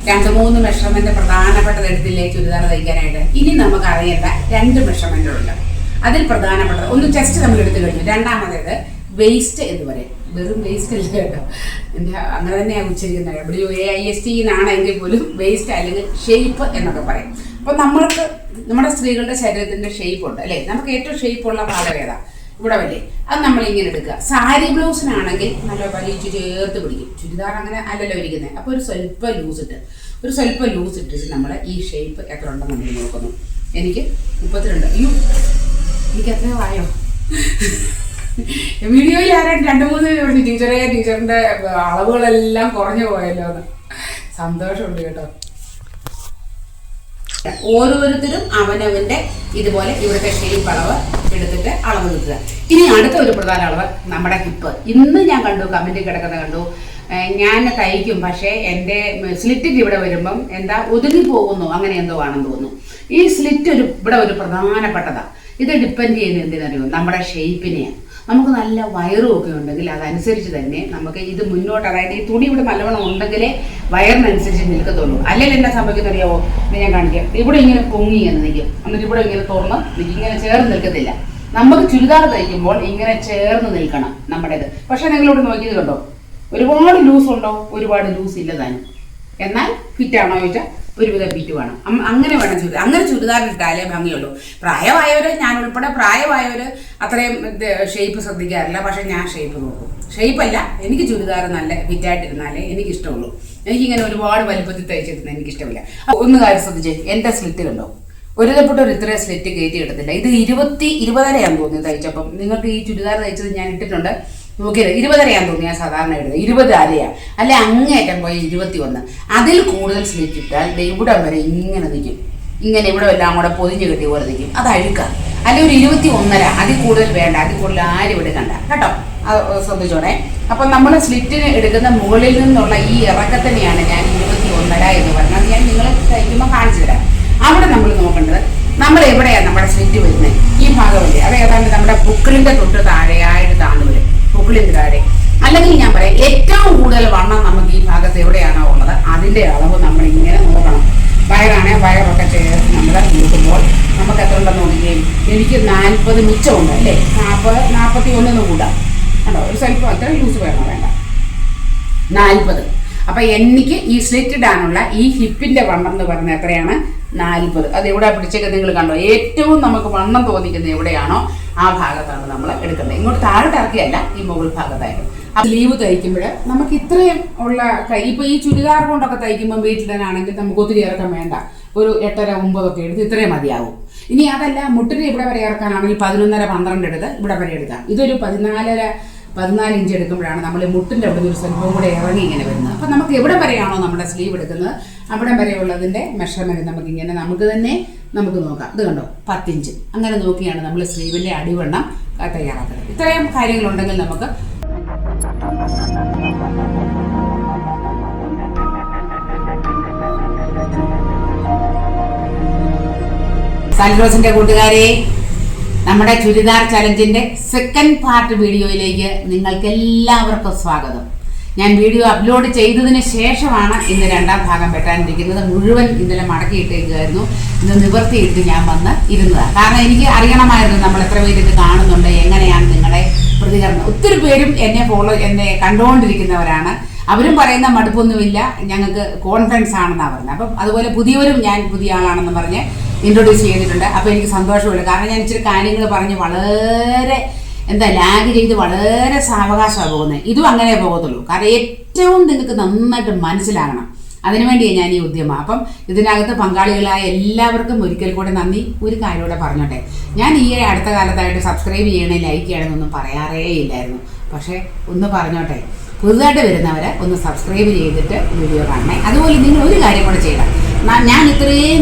2-3 measurement പ്രധാനപ്പെട്ടത് എടുത്തില്ലേ ചുരിദാർ തയ്ക്കാനായിട്ട്. ഇനി നമുക്ക് അറിയേണ്ട 2 മെഷർമെന്റുകളുണ്ട്. അതിൽ പ്രധാനപ്പെട്ടത് ഒന്ന് ചെസ്റ്റ് നമ്മൾ എടുത്തു കഴിഞ്ഞു. രണ്ടാമതേത് വെയിസ്റ്റ് എന്ന് പറയും. വെറും വേസ്റ്റ് അല്ല കേട്ടോ, എൻ്റെ അങ്ങനെ തന്നെയാണ് ഉച്ചരിക്കുന്നത്. WAIST എന്നാണെങ്കിൽ പോലും വേസ്റ്റ് അല്ലെങ്കിൽ ഷേപ്പ് എന്നൊക്കെ പറയും. അപ്പോൾ നമ്മൾക്ക് നമ്മുടെ സ്ത്രീകളുടെ ശരീരത്തിൻ്റെ ഷേപ്പ് ഉണ്ട് അല്ലേ. നമുക്ക് ഏറ്റവും ഷേപ്പുള്ള ഭാഗം ഏതാ? ഇവിടെ വല്ലേ. അത് നമ്മളിങ്ങനെ എടുക്കുക. സാരി ബ്ലൗസിനാണെങ്കിൽ നല്ല വലിച്ചു ചേർത്ത് പിടിക്കും. ചുരിദാർ അങ്ങനെ അല്ലല്ലോ ഇരിക്കുന്നത്. അപ്പോൾ ഒരു സ്വല്പം ലൂസ് ഇട്ടിട്ട് നമ്മൾ ഈ ഷേപ്പ് എത്ര ഉണ്ടെന്ന് നമ്മൾ നോക്കുന്നു. എനിക്ക് 32. അയ്യോ, എനിക്ക് എത്രയോ ആയോ? വീഡിയോയിൽ ആരും 2-3 പേര് പറഞ്ഞു ടീച്ചറിൻ്റെ അളവുകളെല്ലാം കുറഞ്ഞു പോയല്ലോ എന്ന്. സന്തോഷമുണ്ട് കേട്ടോ. ഓരോരുത്തരും അവനവന്റെ ഇതുപോലെ ഇവിടുത്തെ ഷേപ്പ് അളവ് എടുത്തിട്ട് അളവ് നിൽക്കുക. ഇനി അടുത്ത ഒരു പ്രധാന അളവ് നമ്മുടെ ഹിപ്പ്. ഇന്ന് ഞാൻ കണ്ടു, കമന്റിൽ കിടക്കുന്ന കണ്ടു, ഞാൻ തയ്ക്കും പക്ഷേ എൻ്റെ സ്ലിറ്റിക്ക് ഇവിടെ വരുമ്പം എന്താ ഒതുങ്ങി പോകുന്നു, അങ്ങനെ എന്തോ ആണെന്ന് തോന്നുന്നു. ഈ സ്ലിറ്റ് ഇവിടെ ഒരു പ്രധാനപ്പെട്ടതാണ്. ഇത് ഡിപ്പെൻഡ് ചെയ്യുന്നത് എന്തിനറിയോ? നമ്മുടെ ഷേപ്പിനെയാണ്. നമുക്ക് നല്ല വയറും ഒക്കെ ഉണ്ടെങ്കിൽ അതനുസരിച്ച് തന്നെ നമുക്ക് ഇത് മുന്നോട്ട്, അതായത് ഈ തുണി ഇവിടെ നല്ലവണ്ണം ഉണ്ടെങ്കിലേ വയറിനനുസരിച്ച് നിൽക്കത്തുള്ളൂ. അല്ലെങ്കിൽ എന്താ സംഭവിക്കുന്നത് അറിയാവോ? ഞാൻ കാണിക്കാം. ഇവിടെ ഇങ്ങനെ പൊങ്ങി എന്ന് നിൽക്കും, എന്നിട്ട് ഇവിടെ ഇങ്ങനെ തുറന്ന് നിൽക്കും, ഇങ്ങനെ ചേർന്ന് നിൽക്കത്തില്ല. നമുക്ക് ചുരിദാർ തയ്ക്കുമ്പോൾ ഇങ്ങനെ ചേർന്ന് നിൽക്കണം നമ്മുടേത്. പക്ഷെ നിങ്ങളിവിടെ നോക്കിയത് കണ്ടോ, ഒരുപാട് ലൂസ് ഉണ്ടോ? ഒരുപാട് ലൂസ് ഇല്ല താനും. എന്നാൽ ഫിറ്റാണോ ചോദിച്ചാൽ ഒരുവിധം ഫിറ്റ് വേണം. അങ്ങനെ വേണം ചുരിദാർ. അങ്ങനെ ചുരിദാർ ഇട്ടാലേ ഭംഗിയുള്ളൂ. പ്രായമായവർ, ഞാൻ ഉൾപ്പെടെ പ്രായമായവർ അത്രയും ഷേപ്പ് ശ്രദ്ധിക്കാറില്ല. പക്ഷെ ഞാൻ ഷേപ്പ് നോക്കും. ഷേപ്പല്ല, എനിക്ക് ചുരിദാർ നല്ല ഫിറ്റായിട്ടിരുന്നാലേ എനിക്കിഷ്ടമുള്ളൂ. എനിക്കിങ്ങനെ ഒരുപാട് വലുപ്പത്തിൽ തയ്ച്ചിരുന്ന എനിക്കിഷ്ടമില്ല. ഒന്ന് കാര്യം ശ്രദ്ധിച്ചേ, എൻ്റെ സ്ലിറ്റ് കണ്ടോ? ഒരുതപ്പെട്ട ഇത്രയും സ്ലിറ്റ് കയറ്റി എടുത്തില്ല. ഇത് 20-20.5 തോന്നി തയ്ച്ചപ്പം. നിങ്ങൾക്ക് ഈ ചുരിദാർ തയ്ച്ചത് ഞാൻ ഇട്ടിട്ടുണ്ട്, നോക്കിയത് 20.5 തോന്നി. ഞാൻ സാധാരണ ഇടുന്നത് 20 അരയാണ്, അല്ലെ അങ്ങേറ്റം പോയി 21. അതിൽ കൂടുതൽ സ്ലിറ്റ് ഇട്ടാൽ ഇവിടെ വരെ ഇങ്ങനെ നിൽക്കും. ഇങ്ങനെ ഇവിടെ എല്ലാം കൂടെ പൊതിഞ്ഞ് കെട്ടിയ പോലെ നിൽക്കും. അത് അഴുക്കാം. അല്ലെ ഒരു 21.5, അതിൽ കൂടുതൽ വേണ്ട. അതിൽ കൂടുതൽ ആരും എടുക്കണ്ട കേട്ടോ. അത് ശ്രദ്ധിച്ചോടെ. അപ്പം നമ്മൾ സ്ലിറ്റിന് എടുക്കുന്ന മുകളിൽ നിന്നുള്ള ഈ ഇറക്കത്തിനെയാണ് ഞാൻ 21.5 എന്ന് പറഞ്ഞത്. ഞാൻ നിങ്ങൾ തയ്ക്കുമ്പോൾ കാണിച്ചു തരാം. അവിടെ നമ്മൾ നോക്കേണ്ടത് നമ്മൾ എവിടെയാണ് നമ്മുടെ സ്ലിറ്റ് വരുന്നത്. ഈ ഭാഗമല്ലേ, അത് ഏതാണ്ട് നമ്മുടെ പുക്കിളിൻ്റെ തൊട്ട് താഴെയായിട്ട് താഴ്ന്നു വരും. പുക്കിളിൻ്റെ താഴെ, അല്ലെങ്കിൽ ഞാൻ പറയാം ഏറ്റവും കൂടുതൽ വണ്ണം നമുക്ക് ഈ ഭാഗത്ത് എവിടെയാണോ ഉള്ളത് അതിൻ്റെ അളവ് നമ്മൾ ഇങ്ങനെ നോക്കണം. വയറാണെ വയറൊക്കെ ചേർത്ത് നമ്മൾ നോക്കുമ്പോൾ നമുക്ക് എത്ര ഉണ്ടെന്ന് നോക്കുകയും, എനിക്ക് 40 മിച്ചമുണ്ട് അല്ലേ, 41 കൂടാം കേട്ടോ. ഒരു സ്വല്പം അത്ര ലൂസ് വേണോ? വേണ്ട, 40. അപ്പം എനിക്ക് ഈ സ്ലിറ്റ് ഇടാനുള്ള ഈ ഹിപ്പിൻ്റെ വണ്ണം എന്ന് പറയുന്നത് എത്രയാണ്? 40. അത് എവിടെ പിടിച്ചൊക്കെ നിങ്ങൾ കണ്ടോ? ഏറ്റവും നമുക്ക് വണ്ണം തോന്നിക്കുന്നത് എവിടെയാണോ ആ ഭാഗത്താണ് നമ്മൾ എടുക്കുന്നത്. ഇങ്ങോട്ട് താഴോട്ട് ഇറക്കിയല്ല, ഈ മുകൾ ഭാഗത്തായിട്ട്. ആ സ്ലീവ് തയ്ക്കുമ്പോൾ നമുക്ക് ഇത്രയും ഉള്ള കൈ, ഇപ്പോൾ ഈ ചുരിദാർ കൊണ്ടൊക്കെ തയ്ക്കുമ്പോൾ വീട്ടിൽ തന്നെ ആണെങ്കിൽ നമുക്ക് ഒത്തിരി ഇറക്കം വേണ്ട. ഒരു 8.5-9 എടുത്ത് ഇത്രയും മതിയാവും. ഇനി അതല്ല, മുട്ടിന് ഇവിടെ വരെ ഇറക്കാനാണെങ്കിൽ 11.5-12 എടുത്ത് ഇവിടെ വരെ എടുക്കാം. ഇതൊരു 14 ഇഞ്ച് എടുക്കുമ്പോഴാണ് നമ്മൾ മുട്ടിൻ്റെ അവിടെ ഒരു സ്വല്പം കൂടെ ഇറങ്ങി ഇങ്ങനെ വരുന്നത്. അപ്പം നമുക്ക് എവിടെ വരെയാണോ നമ്മുടെ സ്ലീവ് എടുക്കുന്നത് അവിടെ വരെയുള്ളതിൻ്റെ മെഷർമെൻറ്റ് നമുക്കിങ്ങനെ നമുക്ക് നോക്കാം. ഇത് കണ്ടോ, 10 ഇഞ്ച്. അങ്ങനെ നോക്കിയാണ് നമ്മൾ സ്ലീവിൻ്റെ അടിവണ്ണം തയ്യാറാക്കുന്നത്. ഇത്രയും കാര്യങ്ങളുണ്ടെങ്കിൽ നമുക്ക് സാൽറോസിൻ്റെ കൂട്ടുകാരെ, നമ്മുടെ ചുരിദാർ ചലഞ്ചിന്റെ സെക്കൻഡ് പാർട്ട് വീഡിയോയിലേക്ക് നിങ്ങൾക്ക് എല്ലാവർക്കും സ്വാഗതം. ഞാൻ വീഡിയോ അപ്ലോഡ് ചെയ്തതിന് ശേഷമാണ് ഇന്ന് 2ാം ഭാഗം വെട്ടാനിരിക്കുന്നത്. മുഴുവൻ ഇന്നലെ മടക്കിയിട്ടേക്കുമായിരുന്നു. ഇന്ന് നിവർത്തിയിട്ട് ഞാൻ വന്ന് ഇരുന്നതാണ്. കാരണം എനിക്ക് അറിയണമായിരുന്നു നമ്മൾ എത്ര പേര് ഇത് കാണുന്നുണ്ട്, എങ്ങനെയാണ് നിങ്ങളുടെ പ്രതികരണം. ഒത്തിരി പേരും എന്നെ കണ്ടുകൊണ്ടിരിക്കുന്നവരാണ്. അവരും പറയുന്ന മടുപ്പൊന്നുമില്ല, ഞങ്ങൾക്ക് കോൺഫിഡൻസ് ആണെന്നാണ് പറഞ്ഞത്. അപ്പം അതുപോലെ പുതിയവരും ഞാൻ പുതിയ ആളാണെന്ന് പറഞ്ഞ് ഇൻട്രൊഡ്യൂസ് ചെയ്തിട്ടുണ്ട്. അപ്പോൾ എനിക്ക് സന്തോഷമുണ്ട്. കാരണം ഞാൻ ഇച്ചിരി കാര്യങ്ങൾ പറഞ്ഞ് വളരെ ലാഗ് ചെയ്ത് വളരെ സാവകാശമാണ് പോകുന്നത്. ഇതും അങ്ങനെ പോകത്തുള്ളൂ. കാരണം ഏറ്റവും നിങ്ങൾക്ക് നന്നായിട്ട് മനസ്സിലാകണം. അതിനുവേണ്ടിയാണ് ഞാൻ ഈ ഉദ്യമം. അപ്പം ഇതിനകത്ത് പങ്കാളികളായ എല്ലാവർക്കും ഒരിക്കൽ കൂടെ നന്ദി. ഒരു കാര്യം കൂടെ പറഞ്ഞോട്ടെ, ഞാൻ ഈ അടുത്ത കാലത്തായിട്ട് സബ്സ്ക്രൈബ് ചെയ്യണേ, ലൈക്ക് ചെയ്യണമെന്നൊന്നും പറയാറേ ഇല്ലായിരുന്നു. പക്ഷേ ഒന്ന് പറഞ്ഞോട്ടെ, പുതുതായിട്ട് വരുന്നവർ ഒന്ന് സബ്സ്ക്രൈബ് ചെയ്തിട്ട് വീഡിയോ കാണണേ. അതുപോലെ നിങ്ങൾ ഒരു കാര്യം കൂടെ ചെയ്യണം. ഞാൻ ഇത്രയും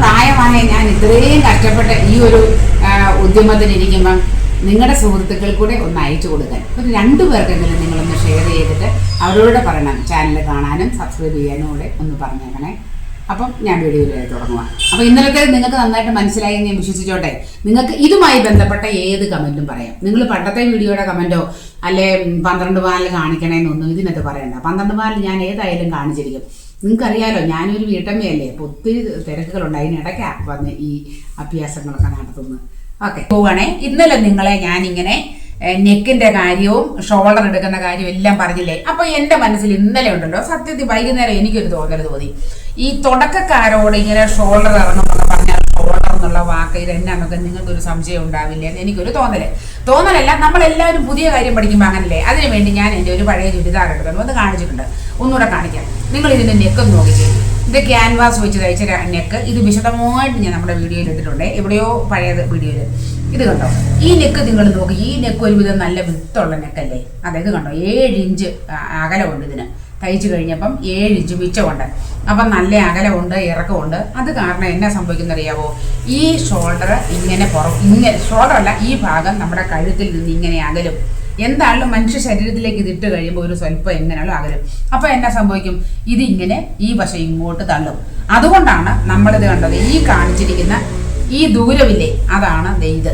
പ്രായമായ ഞാൻ ഇത്രയും കഷ്ടപ്പെട്ട് ഈ ഒരു ഉദ്യമത്തിനിരിക്കുമ്പം നിങ്ങളുടെ സുഹൃത്തുക്കൾ കൂടെ ഒന്ന് അയച്ചു കൊടുക്കാൻ, ഒരു 2 പേർക്കെങ്കിലും നിങ്ങളൊന്ന് ഷെയർ ചെയ്തിട്ട് അവരോട് പറയണം ചാനൽ കാണാനും സബ്സ്ക്രൈബ് ചെയ്യാനും കൂടെ ഒന്ന് പറഞ്ഞേക്കണേ. അപ്പം ഞാൻ വീഡിയോയിലേക്ക് തുടങ്ങുക. അപ്പോൾ ഇന്നലത്തെ നിങ്ങൾക്ക് നന്നായിട്ട് മനസ്സിലായി എന്ന് ഞാൻ വിശ്വസിച്ചോട്ടെ. നിങ്ങൾക്ക് ഇതുമായി ബന്ധപ്പെട്ട ഏത് കമൻറ്റും പറയാം. നിങ്ങൾ പണ്ടത്തെ വീഡിയോയുടെ കമൻറ്റോ അല്ലെ 12 പാലിൽ കാണിക്കണമെന്നൊന്നും ഇതിനകത്ത് പറയണ്ട. 12 പാലിൽ ഞാൻ ഏതായാലും കാണിച്ചിരിക്കും. നിങ്ങൾക്കറിയാലോ ഞാനൊരു വീട്ടമ്മയല്ലേ, അപ്പോൾ ഒത്തിരി തിരക്കുകളുണ്ട്, അതിനിടയ്ക്ക് വന്ന് ഈ അഭ്യാസങ്ങളൊക്കെ നടത്തുന്നത്. ഓക്കെ, പോവുകയാണേ. ഇന്നലെ നിങ്ങളെ ഞാനിങ്ങനെ നെക്കിന്റെ കാര്യവും ഷോൾഡർ എടുക്കുന്ന കാര്യവും എല്ലാം പറഞ്ഞില്ലേ. അപ്പൊ എന്റെ മനസ്സിൽ ഇന്നലെ ഉണ്ടല്ലോ, സത്യത്തിൽ വൈകുന്നേരം എനിക്കൊരു തോന്നി, ഈ തുടക്കക്കാരോട് ഇങ്ങനെ ഷോൾഡർ ഇറങ്ങുമെന്നൊക്കെ പറഞ്ഞാൽ ഷോൾഡർ എന്നുള്ള വാക്ക് ഇത് എന്നാന്നൊക്കെ നിങ്ങൾക്കൊരു സംശയം ഉണ്ടാവില്ലേ എന്ന് എനിക്കൊരു തോന്നലല്ല. നമ്മളെല്ലാവരും പുതിയ കാര്യം പഠിക്കുമ്പോൾ അങ്ങനല്ലേ. അതിനുവേണ്ടി ഞാൻ എൻ്റെ ഒരു പഴയ ചുരിദാർ എടുക്കണം, ഒന്ന് കാണിച്ചിട്ടുണ്ട്, ഒന്നുകൂടെ കാണിക്കാം. നിങ്ങൾ ഇതിന്റെ നെക്ക് നോക്കിക്കേ. ഇത് ക്യാൻവാസ് വെച്ച് തയ്ച്ച നെക്ക്. ഇത് വിശദമായിട്ട് ഞാൻ നമ്മുടെ വീഡിയോയിൽ ഇട്ടിട്ടുണ്ട്, എവിടെയോ പഴയ വീഡിയോയിൽ. ഇത് കണ്ടോ, ഈ നെക്ക് നിങ്ങൾ നോക്കി. ഈ നെക്ക് ഒരുവിധം നല്ല വിത്തുള്ള നെക്കല്ലേ. അതായത് കണ്ടോ, 7 ഇഞ്ച് അകലമുണ്ട് ഇതിന്. തയ്ച്ചു കഴിഞ്ഞപ്പം 7 ഇഞ്ച് മിച്ചമുണ്ട്. അപ്പം നല്ല അകലമുണ്ട്, ഇറക്കമുണ്ട്. അത് കാരണം എന്നാ സംഭവിക്കുന്ന അറിയാവോ, ഈ ഷോൾഡർ ഇങ്ങനെ ഷോൾഡർ അല്ല, ഈ ഭാഗം നമ്മുടെ കഴുത്തിൽ നിന്ന് ഇങ്ങനെ അകലും. എന്തായാലും മനുഷ്യ ശരീരത്തിലേക്ക് ഇതിട്ട് കഴിയുമ്പോൾ ഒരു സ്വല്പം എങ്ങനെയാലും അകലും. അപ്പൊ എന്നാ സംഭവിക്കും, ഇതിങ്ങനെ ഈ വശം ഇങ്ങോട്ട് തള്ളും. അതുകൊണ്ടാണ് നമ്മളിത് കണ്ടത്, ഈ കാണിച്ചിരിക്കുന്ന ഈ ദൂരമില്ലേ, അതാണ് ഇത്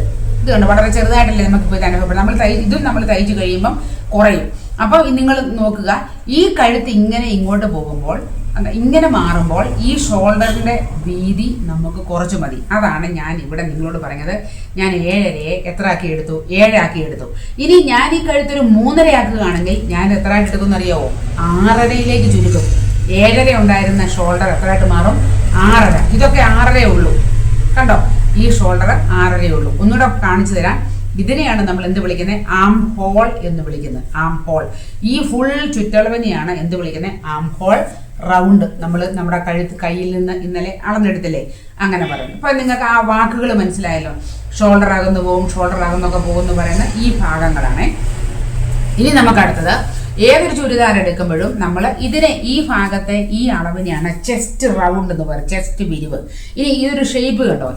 കണ്ടോ, വളരെ ചെറുതായിട്ടല്ലേ നമുക്ക് ഇപ്പോൾ ഇത് അനുഭവപ്പെടും. നമ്മൾ തയ്ച്ചു കഴിയുമ്പം കുറയും. അപ്പൊ നിങ്ങൾ നോക്കുക, ഈ കഴുത്ത് ഇങ്ങനെ ഇങ്ങോട്ട് പോകുമ്പോൾ, ഇങ്ങനെ മാറുമ്പോൾ ഈ ഷോൾഡറിന്റെ വീതി നമുക്ക് കുറച്ച് മതി. അതാണ് ഞാൻ ഇവിടെ നിങ്ങളോട് പറഞ്ഞത്. ഞാൻ 7.5 എത്ര ആക്കി എടുത്തു, 7 ആക്കി എടുത്തു. ഇനി ഞാൻ ഈ കഴുത്തൊരു 3.5 ആക്കുകയാണെങ്കിൽ ഞാൻ എത്ര ആയിട്ട് എടുക്കും അറിയാവോ, 6.5 ചുരുക്കും. 7.5 ഉണ്ടായിരുന്ന ഷോൾഡർ എത്രയായിട്ട് മാറും, 6.5. ഇതൊക്കെ 6.5 ഉള്ളൂ. കണ്ടോ, ഈ ഷോൾഡർ 6.5 ഉള്ളൂ. ഒന്നുകൂടെ കാണിച്ചു തരാം. ഇതിനെയാണ് നമ്മൾ എന്ത് വിളിക്കുന്നത്, ആം ഹോൾ എന്ന് വിളിക്കുന്നത്. ആം ഹോൾ, ഈ ഫുൾ ചുറ്റളവിനെയാണ് എന്ത് വിളിക്കുന്നത്, ആം ഹോൾ റൗണ്ട്. നമ്മുടെ കയ്യിൽ നിന്ന് ഇന്നലെ അളന്നെടുത്തില്ലേ, അങ്ങനെ പറയുന്നു. ഇപ്പൊ നിങ്ങൾക്ക് ആ വാക്കുകൾ മനസ്സിലായല്ലോ. ഷോൾഡർ ആകുന്നു പോവും, ഷോൾഡർ ആകുന്നൊക്കെ പോകുമെന്ന് പറയുന്ന ഈ ഭാഗങ്ങളാണ്. ഇനി നമുക്ക് അടുത്തത്, ഏതൊരു ചുരിദാർ എടുക്കുമ്പോഴും നമ്മൾ ഇതിനെ ഈ ഭാഗത്തെ ഈ അളവിനെയാണ് ചെസ്റ്റ് റൗണ്ട് എന്ന് പറയും, ചെസ്റ്റ് വിരിവ്. ഇനി ഈ ഒരു ഷേപ്പ് കണ്ടോ,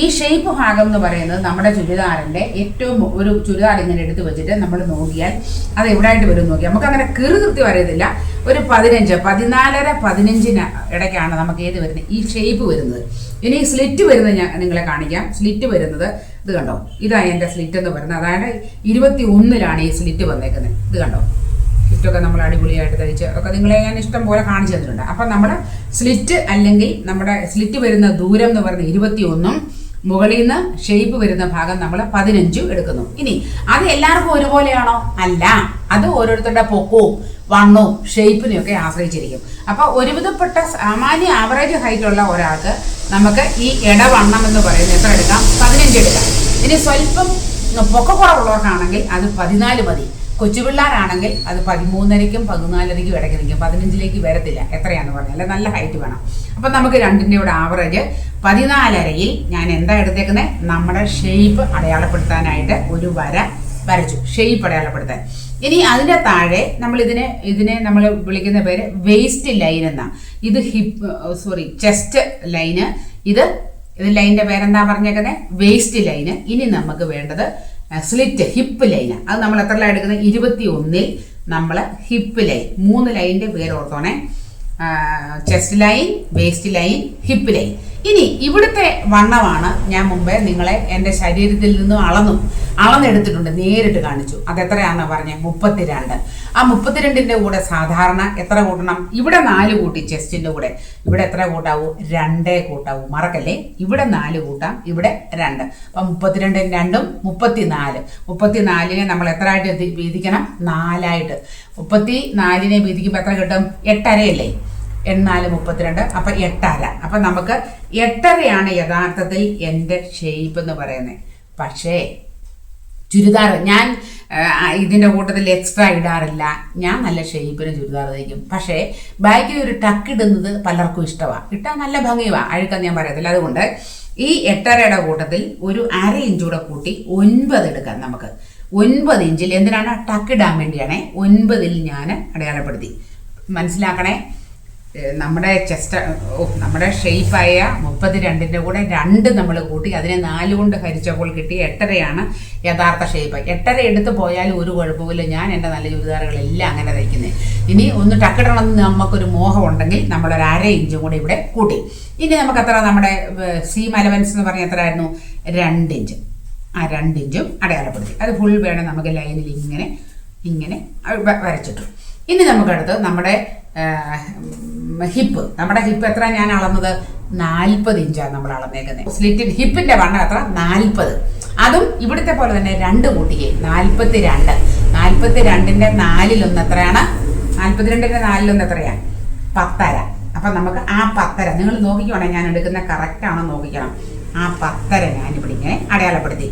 ഈ ഷേപ്പ് ഭാഗം എന്ന് പറയുന്നത് നമ്മുടെ ചുരിദാറിന്റെ ഏറ്റവും ഒരു ചുരിദാർ ഇങ്ങനെ എടുത്ത് വെച്ചിട്ട് നമ്മൾ നോക്കിയാൽ അത് എവിടെയായിട്ട് വരും നോക്കിയാൽ നമുക്ക് അങ്ങനെ കൃത്യം അറിയത്തില്ല. ഒരു 15, 14, 15 ഇടയ്ക്കാണ് നമുക്ക് ഏത് വരുന്നത്, ഈ ഷേപ്പ് വരുന്നത്. ഇനി സ്ലിറ്റ് വരുന്നത് ഞാൻ നിങ്ങളെ കാണിക്കാം. സ്ലിറ്റ് വരുന്നത് ഇത് കണ്ടോ, ഇതാണ് എൻ്റെ സ്ലിറ്റ് എന്ന് പറയുന്നത്. അതായത് 21-ലാണ് ഈ സ്ലിറ്റ് വന്നേക്കുന്നത്. ഇത് കണ്ടോ, സ്ലിറ്റൊക്കെ നമ്മൾ അടിപൊളിയായിട്ട് തയ്ച്ച് ഒക്കെ നിങ്ങളെ ഞാൻ ഇഷ്ടം പോലെ കാണിച്ചു തന്നിട്ടുണ്ട്. അപ്പം നമ്മുടെ സ്ലിറ്റ് അല്ലെങ്കിൽ നമ്മുടെ സ്ലിറ്റ് വരുന്ന ദൂരം എന്ന് പറയുന്നത് 21-ഉം മുകളിൽ നിന്ന് ഷേപ്പ് വരുന്ന ഭാഗം നമ്മൾ 15 എടുക്കുന്നു. ഇനി അത് എല്ലാവർക്കും ഒരുപോലെയാണോ, അല്ല. അത് ഓരോരുത്തരുടെ പൊക്കവും വണ്ണവും ഷേപ്പിനെയും ഒക്കെ ആശ്രയിച്ചിരിക്കും. അപ്പോൾ ഒരുവിധപ്പെട്ട സാമാന്യ ആവറേജ് ഹൈറ്റുള്ള ഒരാൾക്ക് നമുക്ക് ഈ ഇടവണ്ണം എന്ന് പറയുന്നത് എത്ര എടുക്കാം, 15 എടുക്കാം. ഇനി സ്വല്പം പൊക്കക്കുറവുള്ളവർക്കാണെങ്കിൽ അത് 14 മതി. കൊച്ചുപിള്ളേരാണെങ്കിൽ അത് 13.5-ക്കും 14.5-ക്കും ഇടയ്ക്ക് നിൽക്കും, 15-ലേക്ക് വരത്തില്ല. എത്രയാന്ന് പറഞ്ഞാൽ നല്ല ഹൈറ്റ് വേണം. അപ്പം നമുക്ക് രണ്ടിൻ്റെ കൂടെ ആവറേജ് 14.5-യിൽ ഞാൻ എന്താ എടുത്തേക്കുന്നത്, നമ്മുടെ ഷേപ്പ് അടയാളപ്പെടുത്താനായിട്ട് ഒരു വര വരച്ചു, ഷേപ്പ് അടയാളപ്പെടുത്താൻ. ഇനി അതിൻ്റെ താഴെ നമ്മൾ ഇതിനെ നമ്മൾ വിളിക്കുന്ന പേര് വേസ്റ്റ് ലൈൻ എന്നാ. ഇത് ചെസ്റ്റ് ലൈന്. ഇത് ലൈനിന്റെ പേരെന്താ പറഞ്ഞേക്കുന്നത്, വേസ്റ്റ് ലൈന്. ഇനി നമുക്ക് വേണ്ടത് സ്ലിറ്റ്, ഹിപ്പ് ലൈന്. അത് നമ്മൾ എത്ര എടുക്കുന്നത്, 21-ൽ നമ്മൾ ഹിപ്പ് ലൈൻ. 3 ലൈനിന്റെ പേര് ഓർത്തോണേ, chest line, waist line, hip line. ഇനി ഇവിടുത്തെ വണ്ണമാണ് ഞാൻ മുമ്പേ നിങ്ങളെ എൻ്റെ ശരീരത്തിൽ നിന്നും അളന്നെടുത്തിട്ടുണ്ട്, നേരിട്ട് കാണിച്ചു. അതെത്രയാണെന്ന് പറഞ്ഞേ, 32. ആ 32-ന്റെ കൂടെ സാധാരണ എത്ര കൂട്ടണം, ഇവിടെ 4 കൂട്ടി ചെസ്റ്റിന്റെ കൂടെ. ഇവിടെ എത്ര കൂട്ടാവൂ, 2 കൂട്ടാവൂ, മറക്കല്ലേ. ഇവിടെ 4 കൂട്ടാം, ഇവിടെ 2. അപ്പം 32-നും 2-ഉം 34. 34-നെ നമ്മൾ എത്ര ആയിട്ട് വീതിക്കണം, 4 ആയിട്ട്. 34-നെ വീതിക്കുമ്പോൾ എത്ര കിട്ടും, 8.5 4 32, അപ്പൊ 8.5. അപ്പൊ നമുക്ക് 8.5-യാണ് യഥാർത്ഥത്തിൽ എൻ്റെ ഷേപ്പ് എന്ന് പറയുന്നത്. പക്ഷേ ചുരിദാർ ഞാൻ ഇതിൻ്റെ കൂട്ടത്തിൽ എക്സ്ട്രാ ഇടാറില്ല. ഞാൻ നല്ല ഷേപ്പിന് ചുരിദാർ തയ്ക്കും. പക്ഷേ ബാക്കിൽ ഒരു ടക്ക് ഇടുന്നത് പലർക്കും ഇഷ്ടമാണ്, ഇട്ടാൽ നല്ല ഭംഗിയുമാണ്, അഴുക്കെന്ന് ഞാൻ പറയത്തില്ല. അതുകൊണ്ട് ഈ 8.5-യുടെ കൂട്ടത്തിൽ ഒരു 1/2 ഇഞ്ച് കൂടെ കൂട്ടി 9 എടുക്കാം നമുക്ക്. 9 ഇഞ്ചിൽ എന്തിനാണ്, ടക്ക് ഇടാൻ വേണ്ടിയാണേ. 9-ൽ ഞാൻ അടയാളപ്പെടുത്തി. മനസ്സിലാക്കണേ, നമ്മുടെ നമ്മുടെ ഷേപ്പായ 32-ന്റെ കൂടെ 2 നമ്മൾ കൂട്ടി അതിനെ 4 കൊണ്ട് ഹരിച്ചപ്പോൾ കിട്ടി 8.5-യാണ് യഥാർത്ഥ ഷേപ്പ്. 8.5 എടുത്ത് പോയാലും ഒരു കുഴപ്പമില്ല. ഞാൻ എൻ്റെ നല്ല ചുരിദാറുകളെല്ലാം അങ്ങനെ തയ്ക്കുന്നത്. ഇനി ഒന്ന് ടക്കിടണമെന്ന് നമുക്കൊരു മോഹം ഉണ്ടെങ്കിൽ നമ്മളൊരു 1/2 ഇഞ്ചും കൂടെ ഇവിടെ കൂട്ടി. ഇനി നമുക്ക് എത്ര, നമ്മുടെ സീം അലവൻസ് എന്ന് പറഞ്ഞാൽ എത്ര ആയിരുന്നു, 2 ഇഞ്ച്. ആ 2 ഇഞ്ചും അടയാളപ്പെടുത്തി. അത് ഫുൾ വേണം നമുക്ക് ലൈനിൽ ഇങ്ങനെ വരച്ചിട്ടു. ഇനി നമുക്കടുത്ത് നമ്മുടെ ഹിപ്പ്. നമ്മുടെ ഹിപ്പ് എത്ര ഞാൻ അളന്നത്? 40 ഇഞ്ചാണ് നമ്മൾ അളന്നേക്കുന്നത്. സ്ലിറ്റ് ഹിപ്പിന്റെ വണ്ണം എത്ര? 40. അതും ഇവിടുത്തെ പോലെ തന്നെ 2 കൂട്ടിയേ 42. 42ന്റെ 4 എത്രയാണ്? 42ന്റെ 4 എത്രയാണ്? 10.5. അപ്പൊ നമുക്ക് ആ 10.5 നിങ്ങൾ നോക്കിക്കോണേ, ഞാൻ എടുക്കുന്ന കറക്റ്റ് ആണോ നോക്കിക്കണം. ആ 10.5 ഞാനിവിടെ ഇങ്ങനെ അടയാളപ്പെടുത്തി.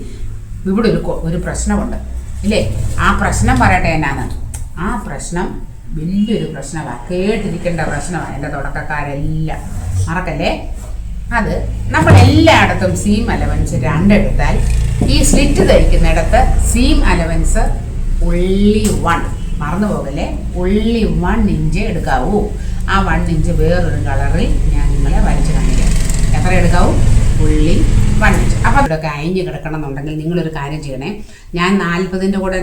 ഇവിടെ ഒരു പ്രശ്നമുണ്ട് ഇല്ലേ? ആ പ്രശ്നം പറയട്ടെ എന്നാണ്. ആ പ്രശ്നം വലിയൊരു പ്രശ്നമാണ്, കേട്ടിരിക്കേണ്ട പ്രശ്നമാണ് എൻ്റെ തുടക്കക്കാരെല്ലാം. മറക്കല്ലേ? അത് നമ്മൾ എല്ലായിടത്തും സീം അലവൻസ് 2 എടുത്താൽ ഈ സ്ലിറ്റ് ധരിക്കുന്നിടത്ത് സീം അലവൻസ് only 1. മറന്നു പോകല്ലേ, only 1 ഇഞ്ച് എടുക്കാവൂ. ആ 1 ഇഞ്ച് വേറൊരു കളറിൽ ഞാൻ നിങ്ങളെ വരച്ച് കാണിക്കാം. എത്ര എടുക്കാവൂ? only 1 inch. അപ്പം ഇവിടെയൊക്കെ അയഞ്ഞ് കിടക്കണം എന്നുണ്ടെങ്കിൽ നിങ്ങളൊരു കാര്യം ചെയ്യണേ. ഞാൻ 40ൻ്റെ കൂടെ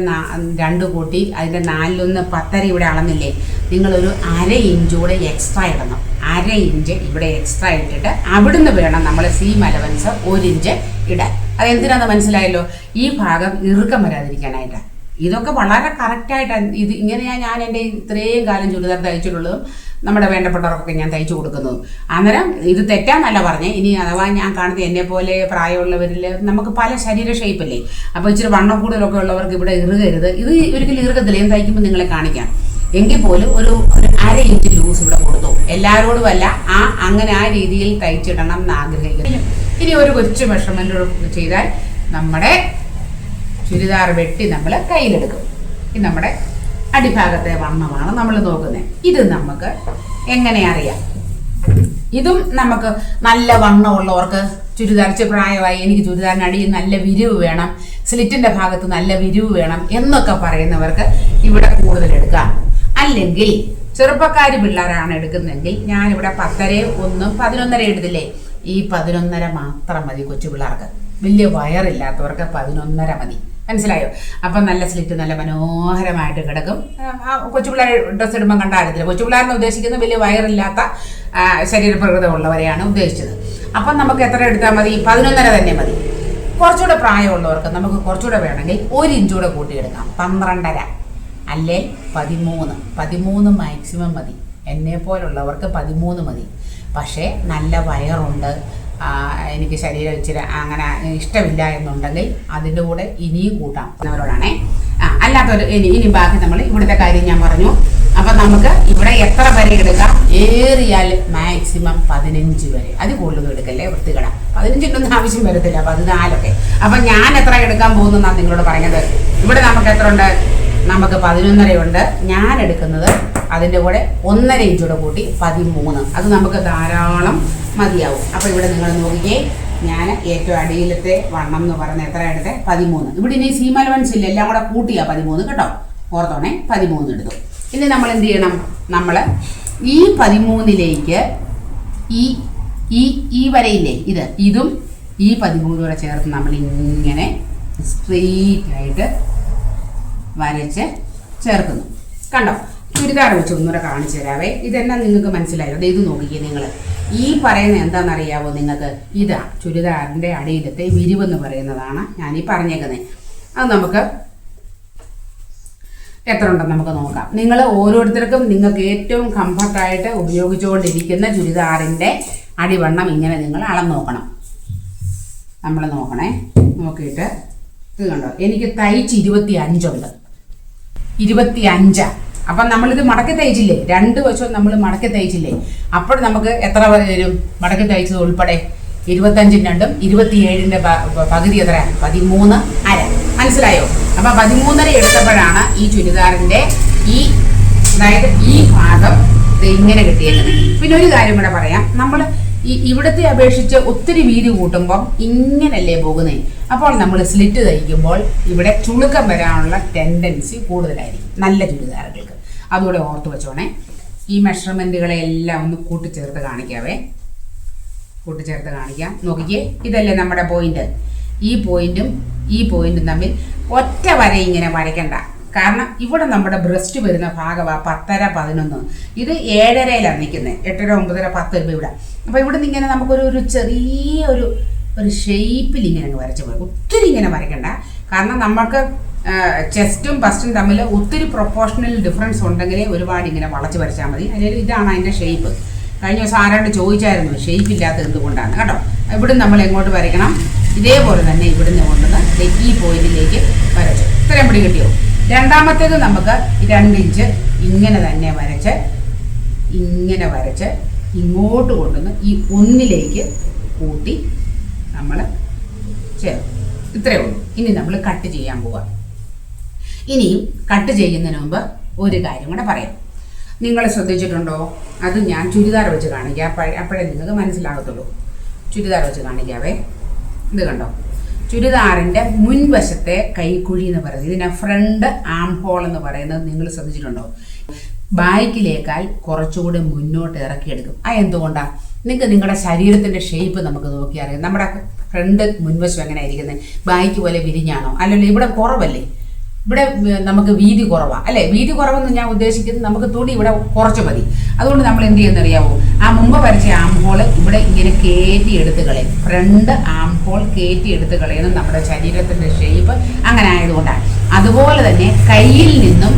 2 കൂട്ടി അതിൻ്റെ 4 10.5 ഇവിടെ അളന്നില്ലേ? നിങ്ങളൊരു 1/2 ഇഞ്ച് കൂടെ എക്സ്ട്രാ ഇടണം. 1/2 ഇഞ്ച് ഇവിടെ എക്സ്ട്രാ ഇട്ടിട്ട് അവിടുന്ന് വേണം നമ്മൾ സീം അലവൻസ് 1 ഇഞ്ച് ഇടാൻ. അതെന്തിനാന്ന് മനസ്സിലായല്ലോ? ഈ ഭാഗം ഇറുക്കം വരാതിരിക്കാനായിട്ടാണ്. ഇതൊക്കെ വളരെ കറക്റ്റായിട്ടാണ്. ഇത് ഇങ്ങനെയാണ് ഞാൻ എൻ്റെ ഇത്രയും കാലം ചുരിദാർ തയ്ച്ചിട്ടുള്ളതും നമ്മുടെ വേണ്ടപ്പെട്ടവർക്കൊക്കെ ഞാൻ തയ്ച്ചു കൊടുക്കുന്നത്. അന്നേരം ഇത് തെറ്റാന്നല്ല പറഞ്ഞേ. ഇനി അഥവാ ഞാൻ കാണുന്നത് എന്നെ പോലെ പ്രായമുള്ളവരിൽ നമുക്ക് പല ശരീര ഷേപ്പല്ലേ, അപ്പോൾ ഇച്ചിരി വണ്ണം കൂടുതലൊക്കെ ഉള്ളവർക്ക് ഇവിടെ ഇറുകരുത്. ഇത് ഒരിക്കലും ഇറുകത്തില്ല. ഞാൻ തയ്ക്കുമ്പോൾ നിങ്ങളെ കാണിക്കാം. എങ്കിൽ പോലും ഒരു 1/2 ഇഞ്ച് ലൂസ് ഇവിടെ കൊടുത്തു. എല്ലാവരോടുമല്ല, അങ്ങനെ ആ രീതിയിൽ തയ്ച്ചിടണം എന്ന് ആഗ്രഹിക്കുന്നു. ഇനി ഒരു കൊച്ചു മെഷർമെൻറ്റ് ചെയ്താൽ നമ്മുടെ ചുരിദാർ വെട്ടി നമ്മൾ കയ്യിലെടുക്കും. ഇത് നമ്മുടെ അടിഭാഗത്തെ വണ്ണമാണ് നമ്മൾ നോക്കുന്നത്. ഇത് നമുക്ക് എങ്ങനെ അറിയാം? ഇതും നമുക്ക് നല്ല വണ്ണമുള്ളവർക്ക്, ചുരിദാർ പ്രായമായി എനിക്ക് ചുരിദാറിന് അടിയിൽ നല്ല വിരിവ് വേണം, സ്ലിറ്റിന്റെ ഭാഗത്ത് നല്ല വിരിവ് വേണം എന്നൊക്കെ പറയുന്നവർക്ക് ഇവിടെ കൂടുതൽ എടുക്കാം. അല്ലെങ്കിൽ ചെറുപ്പക്കാർ പിള്ളേരാണ് എടുക്കുന്നതെങ്കിൽ ഞാനിവിടെ 10.5 1 11.5 എടുത്തില്ലേ? ഈ 11.5 മാത്രം മതി കൊച്ചു പിള്ളേർക്ക്. വലിയ വയറില്ലാത്തവർക്ക് 11.5 മതി. മനസ്സിലായോ? അപ്പം നല്ല സ്ലിറ്റ് നല്ല മനോഹരമായിട്ട് കിടക്കും. കൊച്ചു പിള്ളേർ ഡ്രസ്സ് ഇടുമ്പോൾ കണ്ടാകത്തില്ല. കൊച്ചു പിള്ളേരെന്ന് ഉദ്ദേശിക്കുന്നത് വലിയ വയറില്ലാത്ത ശരീരപ്രകൃതമുള്ളവരെയാണ് ഉദ്ദേശിച്ചത്. അപ്പം നമുക്ക് എത്ര എടുത്താൽ മതി? 11.5 തന്നെ മതി. കുറച്ചുകൂടെ പ്രായമുള്ളവർക്ക് നമുക്ക് കുറച്ചുകൂടെ വേണമെങ്കിൽ 1 ഇഞ്ച് കൂടെ കൂട്ടിയെടുക്കാം. 12.5 അല്ലേ 13. 13 മാക്സിമം മതി. എന്നെ പോലുള്ളവർക്ക് 13 മതി. പക്ഷേ നല്ല വയറുണ്ട്, എനിക്ക് ശരീരം ഇച്ചിരി അങ്ങനെ ഇഷ്ടമില്ല എന്നുണ്ടെങ്കിൽ അതിൻ്റെ കൂടെ ഇനിയും കൂട്ടാം എന്നവരോടാണേ. അല്ലാത്തൊരു ഇനി ബാക്കി നമ്മൾ ഇവിടുത്തെ കാര്യം ഞാൻ പറഞ്ഞു. അപ്പം നമുക്ക് ഇവിടെ എത്ര വരെ എടുക്കാം? ഏറിയാൽ മാക്സിമം 15 വരെ. അത് കൂടുതൽ എടുക്കല്ലേ, വൃത്തികട. 15 ആവശ്യം വരത്തില്ല, 14. അപ്പം ഞാൻ എത്ര എടുക്കാൻ പോകുന്നതാണ് നിങ്ങളോട് പറഞ്ഞത്. ഇവിടെ നമുക്ക് എത്ര ഉണ്ട്? നമുക്ക് 11.5 ഉണ്ട്. ഞാൻ എടുക്കുന്നത് അതിൻ്റെ കൂടെ 1.5 ഇഞ്ച് കൂടെ കൂട്ടി 13. അത് നമുക്ക് ധാരാളം മതിയാവും. അപ്പോൾ ഇവിടെ നിങ്ങൾ നോക്കിക്കേ, ഞാൻ ഏറ്റവും അടിയിലത്തെ വണ്ണം എന്ന് പറഞ്ഞ എത്ര എടുത്തേ? 13. ഇവിടെ ഇനി സീം അലവൻസ് ഇല്ല, എല്ലാം കൂടെ കൂട്ടിയാ 13 കേട്ടോ. ഓർത്തോണേ, 13 എടുത്തു. ഇനി നമ്മൾ എന്ത് ചെയ്യണം? നമ്മൾ ഈ 13ലേക്ക് ഈ വരയില്ലേ, ഇതും ഈ 13 വരെ ചേർത്ത് നമ്മൾ ഇങ്ങനെ സ്ട്രെയിറ്റ് ആയിട്ട് വരച്ച് ചേർക്കുന്നു. കണ്ടോ? ചുരിദാർ വെച്ച് ഒന്നുകൂടെ കാണിച്ചു തരാവേ. ഇതെന്നാ നിങ്ങൾക്ക് മനസ്സിലായോ? ഇത് നോക്കിക്കേ നിങ്ങൾ. ഈ പറയുന്നത് എന്താണെന്നറിയാവോ നിങ്ങൾക്ക്? ഇതാ ചുരിദാറിൻ്റെ അടിയിലത്തെ വിരിവെന്ന് പറയുന്നതാണ് ഞാനീ പറഞ്ഞേക്കുന്നത്. അത് നമുക്ക് എത്ര ഉണ്ടെന്ന് നമുക്ക് നോക്കാം. നിങ്ങൾ ഓരോരുത്തർക്കും നിങ്ങൾക്ക് ഏറ്റവും കംഫർട്ടായിട്ട് ഉപയോഗിച്ചുകൊണ്ടിരിക്കുന്ന ചുരിദാറിൻ്റെ അടിവണ്ണം ഇങ്ങനെ നിങ്ങൾ അളന്ന് നോക്കണം. നമ്മൾ നോക്കണേ. നോക്കിയിട്ട് ഇത് കണ്ടോ, എനിക്ക് തയ്ച്ച് 25 ഉണ്ട്. 25. അപ്പം നമ്മളിത് മടക്കി തയ്ച്ചില്ലേ? 2 വശവും നമ്മൾ മടക്കി തയ്ച്ചില്ലേ? അപ്പോൾ നമുക്ക് എത്ര വരും? മടക്കി തയ്ച്ചത് ഉൾപ്പെടെ 25 27ന്റെ പകുതി എത്രയാണ്? 13.5. മനസ്സിലായോ? അപ്പം 13.5 എടുത്തപ്പോഴാണ് ഈ ചുരിദാറിൻ്റെ അതായത് ഈ ഭാഗം ഇങ്ങനെ കിട്ടിയേക്കുന്നത്. പിന്നെ ഒരു കാര്യം കൂടെ പറയാം. നമ്മൾ ഇവിടത്തെ അപേക്ഷിച്ച് ഒത്തിരി വീതി കൂട്ടുമ്പം ഇങ്ങനല്ലേ പോകുന്നത്. അപ്പോൾ നമ്മൾ സ്ലിറ്റ് തയ്ക്കുമ്പോൾ ഇവിടെ ചുളുക്കം വരാനുള്ള ടെൻഡൻസി കൂടുതലായിരിക്കും നല്ല ചുരിദാറുകൾക്ക്. അതുകൂടെ ഓർത്ത് വെച്ചോണേ. ഈ മെഷർമെൻറ്റുകളെല്ലാം ഒന്ന് കൂട്ടിച്ചേർത്ത് കാണിക്കാവേ. കൂട്ടിച്ചേർത്ത് കാണിക്കാം. നോക്കിക്കേ, ഇതല്ലേ നമ്മുടെ പോയിന്റ്. ഈ പോയിന്റും തമ്മിൽ ഒറ്റ വര ഇങ്ങനെ വരയ്ക്കണ്ട. കാരണം ഇവിടെ നമ്മുടെ ബ്രസ്റ്റ് വരുന്ന ഭാഗമാണ് 10.5 11. ഇത് 7.5 നിൽക്കുന്നത്. 8.5 9.5 10 ഇവിടെ. അപ്പോൾ ഇവിടെ നിന്ന് ഇങ്ങനെ നമുക്കൊരു ചെറിയ ഒരു ഷേപ്പിൽ ഇങ്ങനെ അങ്ങ് വരച്ച് പോയി. ഒത്തിരി ഇങ്ങനെ വരയ്ക്കണ്ട. കാരണം നമുക്ക് ചെസ്റ്റും ബസ്റ്റും തമ്മിൽ ഒത്തിരി പ്രൊപ്പോർഷണൽ ഡിഫറൻസ് ഉണ്ടെങ്കിലേ ഒരുപാട് ഇങ്ങനെ വളച്ച് വരച്ചാൽ മതി. അല്ലെങ്കിൽ ഇതാണ് അതിൻ്റെ ഷേപ്പ്. കഴിഞ്ഞ ദിവസം ആരാണ്ട് ചോദിച്ചായിരുന്നു ഷേപ്പ് ഇല്ലാത്തത് എന്തുകൊണ്ടാണ് കേട്ടോ. ഇവിടെ നമ്മൾ എങ്ങോട്ട് വരയ്ക്കണം, ഇതേപോലെ തന്നെ ഇവിടുന്ന് കൊണ്ടുവന്ന് ഈ പോയിന്റിലേക്ക് വരച്ചു. ഇത്രയും പിടി കിട്ടിയോ? രണ്ടാമത്തേത് നമുക്ക് 2 ഇഞ്ച് ഇങ്ങനെ തന്നെ വരച്ച് ഇങ്ങോട്ട് കൊണ്ടുവന്ന് ഈ 1ലേക്ക് കൂട്ടി നമ്മൾ ചേർക്കും. ഇത്രയേ ഉള്ളൂ. ഇനി നമ്മൾ കട്ട് ചെയ്യാൻ പോവാം. ഇനിയും കട്ട് ചെയ്യുന്നതിന് മുമ്പ് ഒരു കാര്യം കൂടെ പറയാം. നിങ്ങൾ ശ്രദ്ധിച്ചിട്ടുണ്ടോ? അത് ഞാൻ ചുരിദാർ വെച്ച് കാണിക്കാം, അപ്പോഴേ നിങ്ങൾക്ക് മനസ്സിലാകത്തുള്ളൂ. ചുരിദാർ വെച്ച് കാണിക്കാവേ. ഇത് കണ്ടോ, ചുരിദാറിൻ്റെ മുൻവശത്തെ കൈക്കുഴി എന്ന് പറയുന്നത്, ഇതിനെ ഫ്രണ്ട് ആം ഹോൾ എന്ന് പറയുന്നത് നിങ്ങൾ ശ്രദ്ധിച്ചിട്ടുണ്ടോ? ബാക്കിലേക്കാൾ കുറച്ചുകൂടി മുന്നോട്ട് ഇറക്കിയെടുക്കും. എന്തുകൊണ്ടാണ്? നിങ്ങൾക്ക് നിങ്ങളുടെ ശരീരത്തിൻ്റെ ഷേപ്പ് നമുക്ക് നോക്കിയറിയാം. നമ്മുടെ ഫ്രണ്ട് മുൻവശം എങ്ങനെ ആയിരിക്കുന്നത്? ബാക്ക് പോലെ വിരിഞ്ഞാണോ? അല്ലല്ലോ, ഇവിടെ കുറവല്ലേ, ഇവിടെ നമുക്ക് വീതി കുറവാണ് അല്ലേ? വീതി കുറവെന്ന് ഞാൻ ഉദ്ദേശിക്കുന്നത് നമുക്ക് തുണി ഇവിടെ കുറച്ച് മതി. അതുകൊണ്ട് നമ്മൾ എന്ത് ചെയ്യുന്നറിയാവോ? മുമ്പ് വരച്ച ആം ഹോൾ ഇവിടെ ഇങ്ങനെ കയറ്റി എടുത്ത് കളയും. ഫ്രണ്ട് ആം ഹോൾ കയറ്റി എടുത്ത് കളയുന്നത് നമ്മുടെ ശരീരത്തിൻ്റെ ഷേപ്പ് അങ്ങനെ ആയതുകൊണ്ടാണ്. അതുപോലെ തന്നെ കയ്യിൽ നിന്നും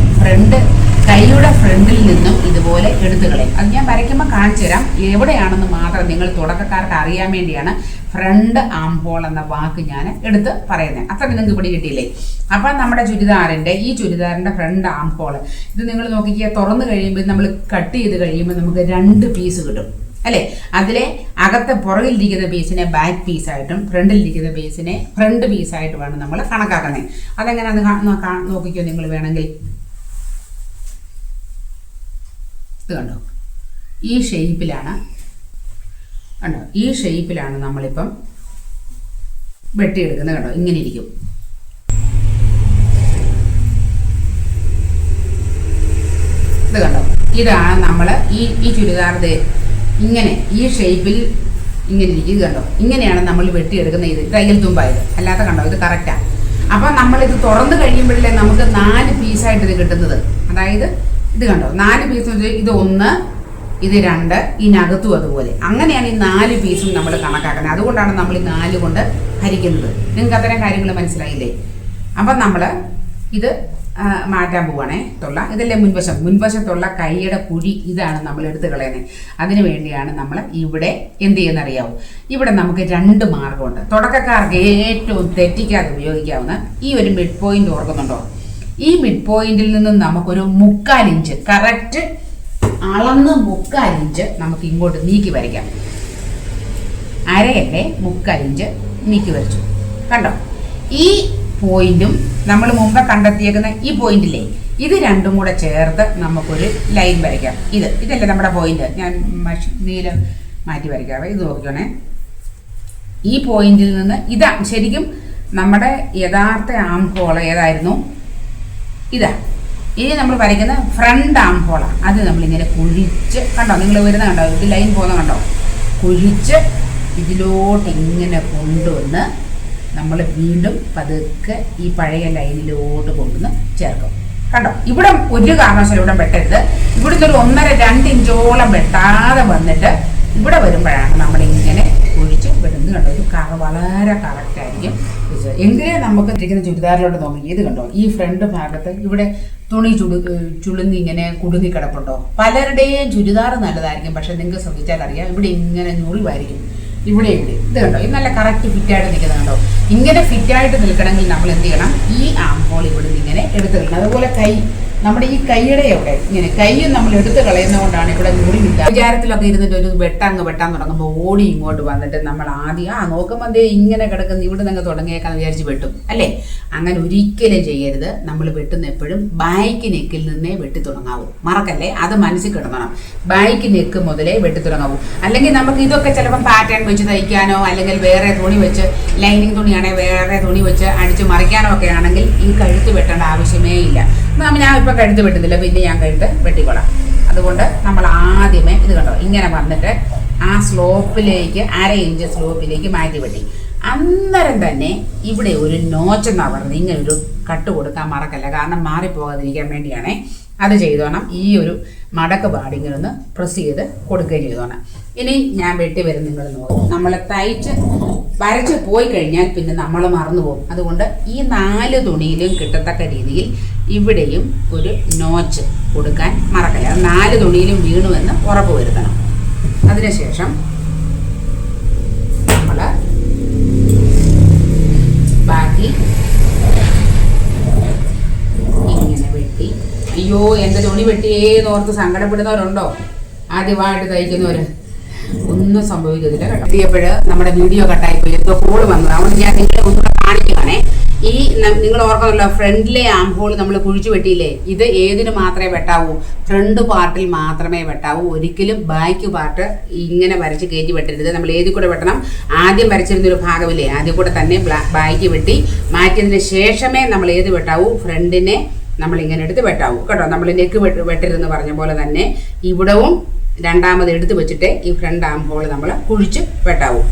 കൈയുടെ ഫ്രണ്ടിൽ നിന്നും ഇതുപോലെ എടുത്തു കളയും. അത് ഞാൻ വരയ്ക്കുമ്പോൾ കാണിച്ചു തരാം എവിടെയാണെന്ന് മാത്രം നിങ്ങൾ തുടക്കക്കാർക്ക് അറിയാൻ വേണ്ടിയാണ് ഫ്രണ്ട് ആം ഹോൾ എന്ന വാക്ക് ഞാൻ എടുത്ത് പറയുന്നത്. അത്ര നിങ്ങൾക്ക് ഇവിടെ കിട്ടിയില്ലേ? അപ്പം നമ്മുടെ ഈ ചുരിദാറിൻ്റെ ഫ്രണ്ട് ആം ഹോൾ ഇത് നിങ്ങൾ നോക്കിക്കുക. തുറന്നു കഴിയുമ്പോൾ നമ്മൾ കട്ട് ചെയ്ത് കഴിയുമ്പോൾ നമുക്ക് 2 പീസ് കിട്ടും അല്ലേ? അതിലെ അകത്തെ പുറകിലിരിക്കുന്ന പീസിനെ ബാക്ക് പീസായിട്ടും ഫ്രണ്ടിലിരിക്കുന്ന പീസിനെ ഫ്രണ്ട് പീസായിട്ടുമാണ് നമ്മൾ കണക്കാക്കുന്നത്. അതെങ്ങനെയാണെന്ന് നോക്കിക്കോ നിങ്ങൾ വേണമെങ്കിൽ. ഇത് കണ്ടോ, ഈ ഷേപ്പിലാണ് നമ്മളിപ്പം വെട്ടിയെടുക്കുന്നത്. കണ്ടോ, ഇങ്ങനെ ഇരിക്കും. ഇത് കണ്ടോ, ഇതാണ് നമ്മൾ ഈ ചുരിദാർ ഇങ്ങനെ ഈ ഷേപ്പിൽ ഇങ്ങനെ ഇരിക്കും. ഇത് കണ്ടോ, ഇങ്ങനെയാണ് നമ്മൾ വെട്ടിയെടുക്കുന്ന. ഇത് തയ്യൽ തുമ്പായത് അല്ലാത്ത കണ്ടോ, ഇത് കറക്റ്റാണ്. അപ്പം നമ്മളിത് തുറന്ന് കഴിയുമ്പോഴല്ലേ നമുക്ക് 4 പീസായിട്ട് ഇത് കിട്ടുന്നത്. അതായത് ഇത് കണ്ടോ, 4 പീസ്. ഇത് 1, ഇത് 2, ഇതിനകത്തും അതുപോലെ. അങ്ങനെയാണ് ഈ 4 പീസും നമ്മൾ കണക്കാക്കുന്നത്. അതുകൊണ്ടാണ് നമ്മൾ ഈ 4 കൊണ്ട് ഹരിക്കുന്നത്. നിങ്ങൾക്ക് അത്തരം കാര്യങ്ങൾ മനസ്സിലായില്ലേ? അപ്പം നമ്മൾ ഇത് മാറ്റാൻ പോവുകയാണേ. ഇതല്ലേ മുൻവശത്തുള്ള കൈയുടെ കുഴി, ഇതാണ് നമ്മൾ എടുത്ത് കളയുന്നത്. അതിന് വേണ്ടിയാണ് നമ്മൾ ഇവിടെ എന്ത് ചെയ്യുന്നറിയാവും? ഇവിടെ നമുക്ക് 2 മാർഗമുണ്ട്. തുടക്കക്കാർക്ക് ഏറ്റവും തെറ്റിക്കാതെ ഉപയോഗിക്കാവുന്ന ഈ ഒരു മിഡ് പോയിന്റ് ഓർക്കുന്നുണ്ടോ? ഈ മിഡ് പോയിന്റിൽ നിന്നും നമുക്കൊരു 3/4 ഇഞ്ച് കറക്റ്റ് അളന്ന് 3/4 ഇഞ്ച് നമുക്ക് ഇങ്ങോട്ട് നീക്കി വരയ്ക്കാം. അരയല്ലേ, 3/4 ഇഞ്ച് നീക്കി വരച്ചു. കണ്ടോ, ഈ പോയിന്റും നമ്മൾ മുമ്പ് കണ്ടെത്തിയേക്കുന്ന ഈ പോയിന്റില്ലേ, ഇത് രണ്ടും കൂടെ ചേർത്ത് നമുക്കൊരു ലൈൻ വരയ്ക്കാം. ഇതല്ലേ നമ്മുടെ പോയിന്റ്. ഞാൻ നീലം മാറ്റി വരയ്ക്കാവേ. ഇത് നോക്കിക്കോണേ. ഈ പോയിന്റിൽ നിന്ന് ഇതാ ശരിക്കും നമ്മുടെ യഥാർത്ഥ ആം ഹോൾ ഏതായിരുന്നു? ഇതാ. ഇനി നമ്മൾ വരയ്ക്കുന്ന ഫ്രണ്ട് ആം ഹോളാണ്. അത് നമ്മളിങ്ങനെ കുഴിച്ച്, കണ്ടോ നിങ്ങൾ വരുന്ന കണ്ടോ, ഇത് ലൈൻ പോകുന്ന കണ്ടോ, കുഴിച്ച് ഇതിലോട്ട് ഇങ്ങനെ കൊണ്ടുവന്ന് നമ്മൾ വീണ്ടും പതുക്കെ ഈ പഴയ ലൈനിലോട്ട് കൊണ്ടുവന്ന് ചേർക്കും. കണ്ടോ, ഇവിടെ ഒരു കാരണവശാലും ഇവിടെ വെട്ടരുത്. ഇവിടുന്ന് ഒരു 1.5-2 ഇഞ്ചോളം വെട്ടാതെ വന്നിട്ട് ഇവിടെ വരുമ്പോഴാണ് നമ്മളിങ്ങനെ കുഴിച്ച് വിടുന്നത്. കണ്ടോ, ഇത് വളരെ കറക്റ്റായിരിക്കും. എങ്കിലേ നമുക്ക് ഇരിക്കുന്ന ചുരിദാറിലോട്ട് നോക്കി. ഇത് കണ്ടോ, ഈ ഫ്രണ്ട് ഭാഗത്ത് ഇവിടെ തുണി ചുളുങ്ങി ഇങ്ങനെ കുടുങ്ങി കിടപ്പുണ്ടോ? പലരുടെയും ചുരിദാർ നല്ലതായിരിക്കും, പക്ഷെ നിങ്ങൾക്ക് ശ്രദ്ധിച്ചാൽ അറിയാം ഇവിടെ ഇങ്ങനെ ഞുറിവായിരിക്കും. ഇവിടെ ഇത് കണ്ടോ, ഇത് നല്ല കറക്റ്റ് ഫിറ്റായിട്ട് നിൽക്കുന്നത് കണ്ടോ. ഇങ്ങനെ ഫിറ്റായിട്ട് നിൽക്കണമെങ്കിൽ നമ്മൾ എന്ത് ചെയ്യണം? ഈ ആം ഹോൾ ഇവിടെ നിന്ന് ഇങ്ങനെ എടുത്ത് കളയണം. അതുപോലെ നമ്മുടെ ഈ കൈയുടെ അവിടെ ഇങ്ങനെ കൈയും നമ്മൾ എടുത്ത് കളയുന്നതുകൊണ്ടാണ് ഇവിടെ ഞുറിവില്ല. വിചാരത്തിലൊക്കെ ഇരുന്നിട്ട് ഒരു വെട്ടാൻ തുടങ്ങുമ്പോൾ ഓടി ഇങ്ങോട്ട് വന്നിട്ട് നമ്മൾ ആദ്യം നോക്കുമ്പോൾ എന്തേ ഇങ്ങനെ കിടക്കുന്ന ഇവിടെ നിന്ന് തുടങ്ങിയേക്കാന്ന് വിചാരിച്ച് വെട്ടും അല്ലേ? അങ്ങനെ ഒരിക്കലും ചെയ്യരുത്. നമ്മൾ വെട്ടുന്ന എപ്പോഴും ബാക്ക് നെക്കിൽ നിന്നേ വെട്ടി തുടങ്ങാവൂ. മറക്കല്ലേ, അത് മനസ്സിൽ കിടക്കണം. ബാക്ക് നെക്ക് മുതലേ വെട്ടി തുടങ്ങാവൂ. അല്ലെങ്കിൽ നമുക്ക് ഇതൊക്കെ ചിലപ്പം പാറ്റേൺ വെച്ച് തയ്ക്കാനോ അല്ലെങ്കിൽ വേറെ തുണി വെച്ച് ലൈനിങ് തുണിയാണെങ്കിൽ വേറെ തുണി വെച്ച് അടിച്ച് മറിക്കാനോ ഒക്കെ ആണെങ്കിൽ ഈ കഴുത്ത് വെട്ടേണ്ട ആവശ്യമേ ഇല്ല. ഞാൻ ഇപ്പം കഴുത്ത് വെട്ടുന്നില്ല, പിന്നെ ഞാൻ കഴുത്ത് വെട്ടിക്കൊള്ളാം. അതുകൊണ്ട് നമ്മൾ ആദ്യമേ ഇത് കണ്ടോ ഇങ്ങനെ വന്നിട്ട് ആ സ്ലോപ്പിലേക്ക് 1/2 ഇഞ്ച് സ്ലോപ്പിലേക്ക് മാറ്റി വെട്ടി. അന്നേരം തന്നെ ഇവിടെ ഒരു നോച്ചെന്നാ പറഞ്ഞത്, ഇങ്ങനെ ഒരു കട്ട് കൊടുക്കാൻ മറക്കല്ല. കാരണം മാറിപ്പോകാതിരിക്കാൻ വേണ്ടിയാണേ. അത് ചെയ്തോണം. ഈ ഒരു മടക്ക് പാടി ഇങ്ങനെ ഒന്ന് പ്രസ് ചെയ്ത് കൊടുക്കുകയും ചെയ്തോണം. ഇനി ഞാൻ വെട്ടി വരും, നിങ്ങൾ നോക്കും. നമ്മൾ തയ്ച്ച് വരച്ച് പോയി കഴിഞ്ഞാൽ പിന്നെ നമ്മൾ മറന്നു പോകും. അതുകൊണ്ട് ഈ 4 തുണിയിലും കിട്ടത്തക്ക രീതിയിൽ ഇവിടെയും ഒരു നോച്ച് കൊടുക്കാൻ മറക്കല്ല. 4 തുണിയിലും വീണുവെന്ന് ഉറപ്പ് വരുത്തണം. അതിനുശേഷം നമ്മൾ ബാക്കി ഇങ്ങനെ വെട്ടി, അയ്യോ എൻ്റെ തുണി വെട്ടിയേന്നോർത്ത് സങ്കടപ്പെടുന്നവരുണ്ടോ? ആദ്യമായിട്ട് തയ്ക്കുന്നവർ ഒന്നും സംഭവിക്കത്തില്ല. കട്ടിയപ്പോൾ നമ്മുടെ വീഡിയോ കട്ടായിപ്പോയി, എന്തോ കോള് വന്നത്. അതുകൊണ്ട് ഞാൻ നിങ്ങളെ ഒന്നുകൂടെ കാണിക്കുകയാണേ. ഈ നിങ്ങൾ ഓർക്കുന്നുണ്ടല്ലോ, ഫ്രണ്ടിലെ ആം ഹോൾ നമ്മൾ കുഴിച്ചു വെട്ടിയില്ലേ, ഇത് ഏതിന് മാത്രമേ വെട്ടാവൂ? ഫ്രണ്ട് പാർട്ടിൽ മാത്രമേ വെട്ടാവൂ. ഒരിക്കലും ബാക്ക് പാർട്ട് ഇങ്ങനെ വരച്ച് കയറ്റി വെട്ടരുത്. നമ്മൾ ഏതിൽ കൂടെ വെട്ടണം? ആദ്യം വരച്ചിരുന്നൊരു ഭാഗമില്ലേ, ആദ്യം കൂടെ തന്നെ ബാക്ക് വെട്ടി മാറ്റിയതിന് ശേഷമേ നമ്മൾ ഏത് വെട്ടാവൂ? ഫ്രണ്ടിനെ നമ്മൾ ഇങ്ങനെ എടുത്ത് വെട്ടാവൂ കേട്ടോ. നമ്മൾ നെക്ക് വെട്ടരുതെന്ന് പറഞ്ഞ പോലെ തന്നെ ഇവിടവും രണ്ടാമത് എടുത്ത് വെച്ചിട്ട് ഈ ഫ്രണ്ട് ആം ഹോൾ നമ്മൾ കുഴിച്ച് വെട്ടാവൂ.